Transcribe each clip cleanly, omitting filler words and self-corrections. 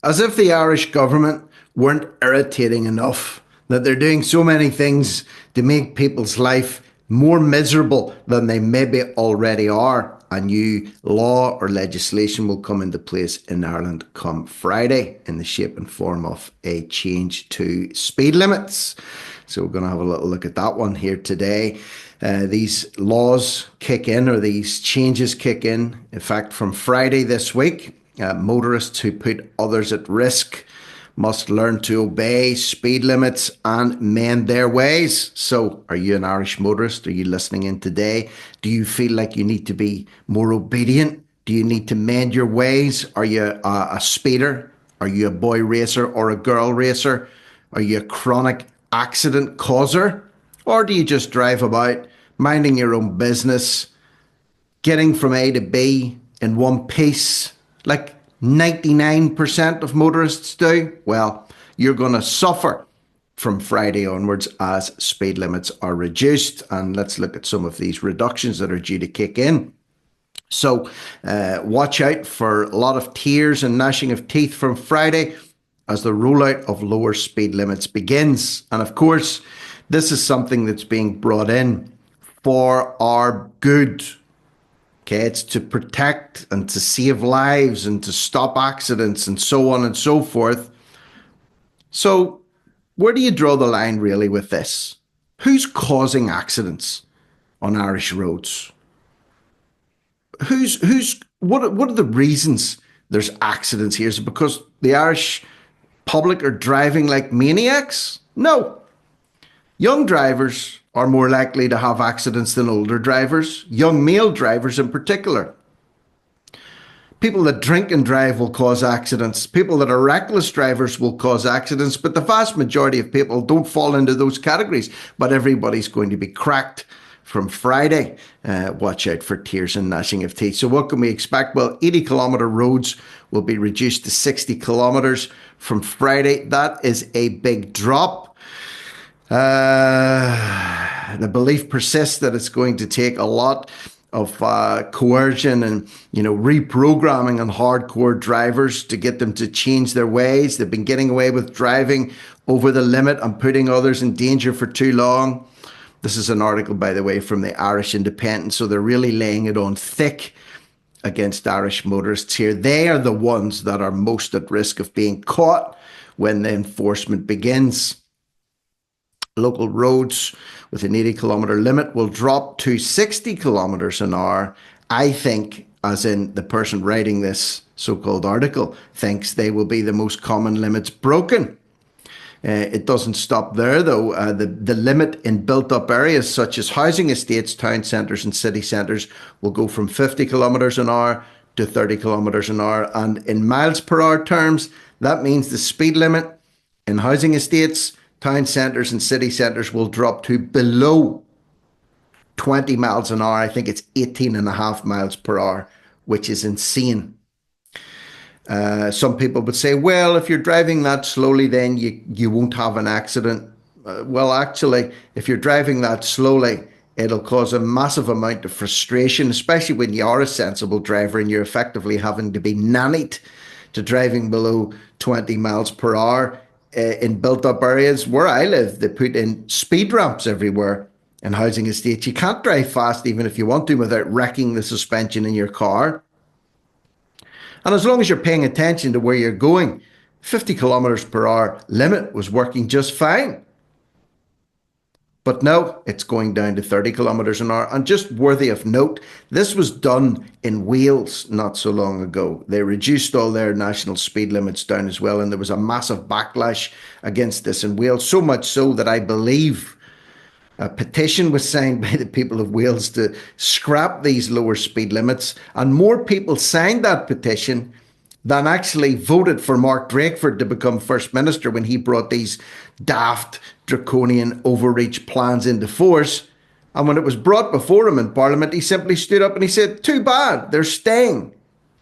As if the Irish government weren't irritating enough, that they're doing so many things to make people's life more miserable than they maybe already are. A new law or legislation will come into place in Ireland come Friday in the shape and form of a change to speed limits. So we're going to have a little look at that one here today. These laws kick in, or these changes kick in fact, from Friday this week. Motorists who put others at risk must learn to obey speed limits and mend their ways. So, are you an Irish motorist? Are you listening in today? Do you feel like you need to be more obedient? Do you need to mend your ways? Are you a speeder? Are you a boy racer or a girl racer? Are you a chronic accident causer? Or do you just drive about minding your own business, getting from A to B in one piece, like 99% of motorists do? Well, you're going to suffer from Friday onwards as speed limits are reduced. And let's look at some of these reductions that are due to kick in. So watch out for a lot of tears and gnashing of teeth from Friday as the rollout of lower speed limits begins. And of course, this is something that's being brought in for our good. Okay, it's to protect and to save lives and to stop accidents and so on and so forth. So where do you draw the line really with this? Who's causing accidents on Irish roads? What are the reasons there's accidents here? Is it because the Irish public are driving like maniacs? No. Young drivers are more likely to have accidents than older drivers, young male drivers in particular. People that drink and drive will cause accidents. People that are reckless drivers will cause accidents, but the vast majority of people don't fall into those categories. But everybody's going to be cracked from Friday. Watch out for tears and gnashing of teeth. So what can we expect? Well, 80-kilometre roads will be reduced to 60 kilometres from Friday. That is a big drop. The belief persists that it's going to take a lot of coercion and, reprogramming on hardcore drivers to get them to change their ways. They've been getting away with driving over the limit and putting others in danger for too long. This is an article, by the way, from the Irish Independent. So they're really laying it on thick against Irish motorists here. They are the ones that are most at risk of being caught when the enforcement begins. Local roads with an 80-kilometre limit will drop to 60 kilometres an hour. I think, as in the person writing this so-called article, thinks they will be the most common limits broken. It doesn't stop there, though. The limit in built-up areas such as housing estates, town centres and city centres will go from 50 kilometres an hour to 30 kilometres an hour. And in miles per hour terms, that means the speed limit in housing estates, town centres and city centres will drop to below 20 miles an hour. I think it's 18 and a half miles per hour, which is insane. Some people would say, well, if you're driving that slowly, then you won't have an accident. Well, actually, if you're driving that slowly, it'll cause a massive amount of frustration, especially when you are a sensible driver and you're effectively having to be nannied to driving below 20 miles per hour. In built-up areas where I live, they put in speed ramps everywhere in housing estates. You can't drive fast even if you want to without wrecking the suspension in your car. And as long as you're paying attention to where you're going, 50 kilometres per hour limit was working just fine. But now it's going down to 30 kilometres an hour. And just worthy of note, this was done in Wales not so long ago. They reduced all their national speed limits down as well. And there was a massive backlash against this in Wales, so much so that I believe a petition was signed by the people of Wales to scrap these lower speed limits. And more people signed that petition than actually voted for Mark Drakeford to become First Minister when he brought these daft, draconian overreach plans into force. And when it was brought before him in Parliament, he simply stood up and he said, too bad, they're staying.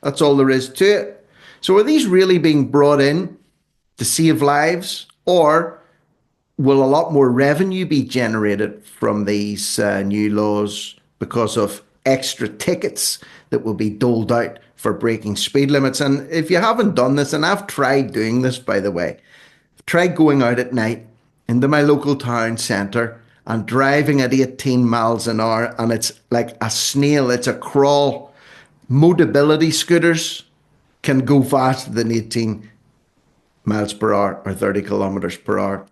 That's all there is to it. So are these really being brought in to save lives, or will a lot more revenue be generated from these new laws because of extra tickets that will be doled out for breaking speed limits. And if you haven't done this, and I've tried doing this, by the way, I've tried going out at night into my local town centre and driving at 18 miles an hour, and it's like a snail, it's a crawl. Mobility scooters can go faster than 18 miles per hour or 30 kilometers per hour.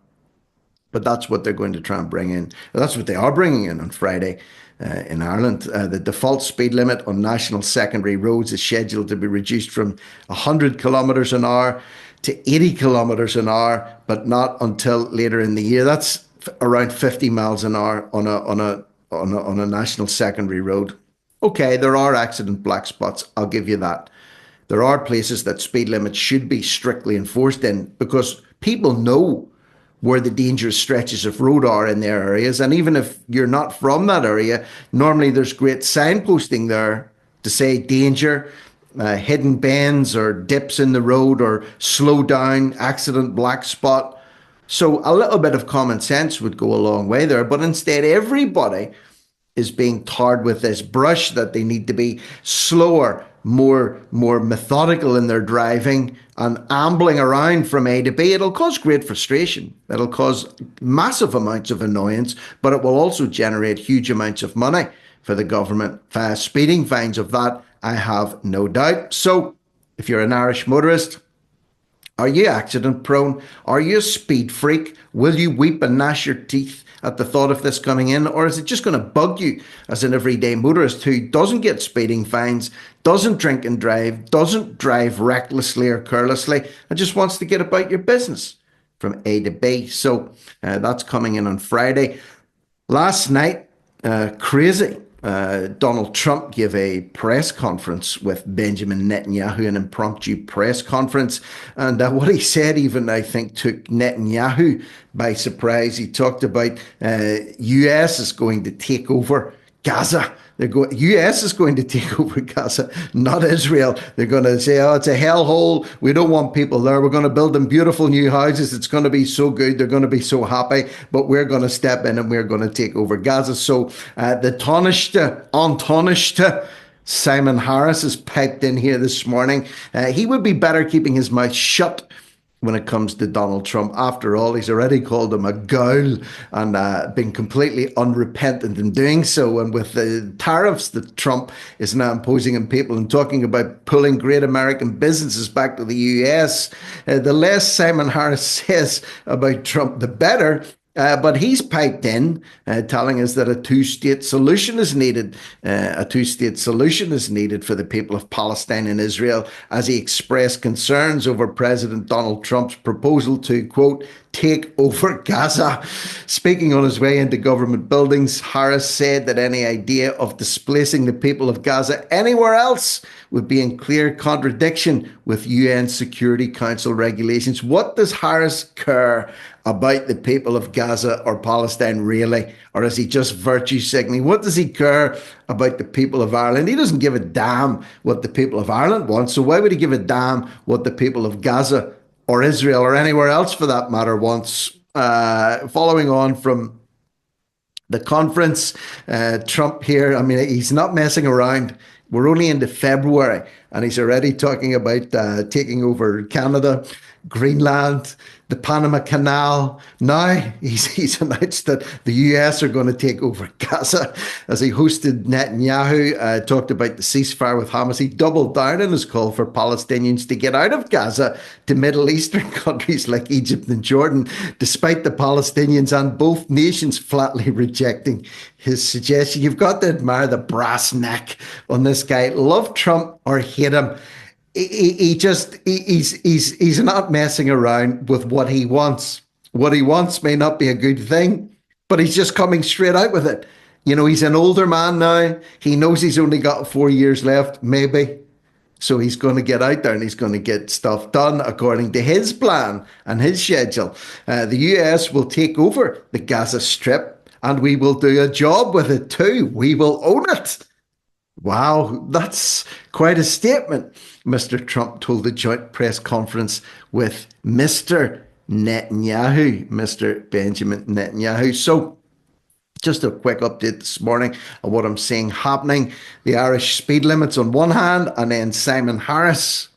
But that's what they're going to try and bring in. That's what they are bringing in on Friday in Ireland. The default speed limit on national secondary roads is scheduled to be reduced from 100 kilometres an hour to 80 kilometres an hour, but not until later in the year. That's around 50 miles an hour on a national secondary road. Okay, there are accident black spots. I'll give you that. There are places that speed limits should be strictly enforced in, because people know where the dangerous stretches of road are in their areas. And even if you're not from that area, normally there's great signposting there to say danger, hidden bends or dips in the road, or slow down, accident black spot. So a little bit of common sense would go a long way there. But instead, everybody is being tarred with this brush that they need to be slower, more methodical in their driving, and ambling around from A to B. It'll cause great frustration. It'll cause massive amounts of annoyance, but it will also generate huge amounts of money for the government. Speeding fines of that, I have no doubt. So if you're an Irish motorist, are you accident prone? Are you a speed freak? Will you weep and gnash your teeth at the thought of this coming in? Or is it just going to bug you as an everyday motorist who doesn't get speeding fines, doesn't drink and drive, doesn't drive recklessly or carelessly, and just wants to get about your business from A to B? So that's coming in on Friday. Last night, crazy. Donald Trump gave a press conference with Benjamin Netanyahu, an impromptu press conference. And what he said, even, I think, took Netanyahu by surprise. He talked about US is going to take over Gaza. US is going to take over Gaza, not Israel. They're going to say, oh, it's a hellhole. We don't want people there. We're going to build them beautiful new houses. It's going to be so good. They're going to be so happy. But we're going to step in and we're going to take over Gaza. So the untarnished Simon Harris has piped in here this morning. He would be better keeping his mouth shut when it comes to Donald Trump. After all, he's already called him a ghoul and been completely unrepentant in doing so. And with the tariffs that Trump is now imposing on people and talking about pulling great American businesses back to the US, the less Simon Harris says about Trump, the better. But he's piped in, telling us that a two-state solution is needed. A two-state solution is needed for the people of Palestine and Israel, as he expressed concerns over President Donald Trump's proposal to, quote, take over Gaza. Speaking on his way into government buildings, Harris said that any idea of displacing the people of Gaza anywhere else would be in clear contradiction with UN Security Council regulations. What does Harris care about the people of Gaza or Palestine, really? Or is he just virtue signaling? What does he care about the people of Ireland? He doesn't give a damn what the people of Ireland want. So why would he give a damn what the people of Gaza or Israel or anywhere else for that matter wants? Following on from the conference, Trump here, I mean, he's not messing around. We're only into February and he's already talking about taking over Canada, Greenland, the Panama Canal. Now he's announced that the US are going to take over Gaza. As he hosted Netanyahu, talked about the ceasefire with Hamas. He doubled down on his call for Palestinians to get out of Gaza to Middle Eastern countries like Egypt and Jordan, despite the Palestinians and both nations flatly rejecting his suggestion. You've got to admire the brass neck on this guy. Love Trump or hate him, he's not messing around with what he wants. What he wants may not be a good thing, but he's just coming straight out with it. You know, he's an older man now. He knows he's only got 4 years left, maybe. So he's going to get out there and he's going to get stuff done according to his plan and his schedule. The US will take over the Gaza Strip and we will do a job with it too. We will own it. Wow, that's quite a statement, Mr. Trump told the joint press conference with Mr. Netanyahu, Mr. Benjamin Netanyahu. So Just a quick update this morning on what I'm seeing happening. The Irish speed limits on one hand, and then Simon Harris,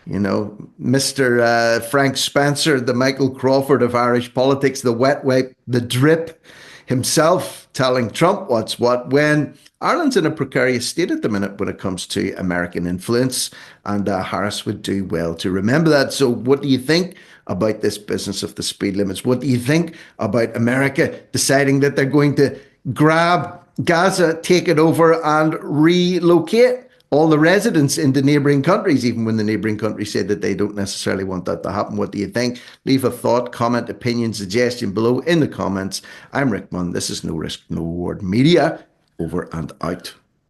Mr. Frank Spencer, the Michael Crawford of Irish politics, the wet wipe, the drip himself, telling Trump what's what when Ireland's in a precarious state at the minute when it comes to American influence. And Harris would do well to remember that. So, what do you think about this business of the speed limits? What do you think about America deciding that they're going to grab Gaza, take it over, and relocate all the residents into neighbouring countries, even when the neighbouring countries say that they don't necessarily want that to happen? What do you think? Leave a thought, comment, opinion, suggestion below in the comments. I'm Rick Munn. This is No Risk, No Reward Media. Over and out.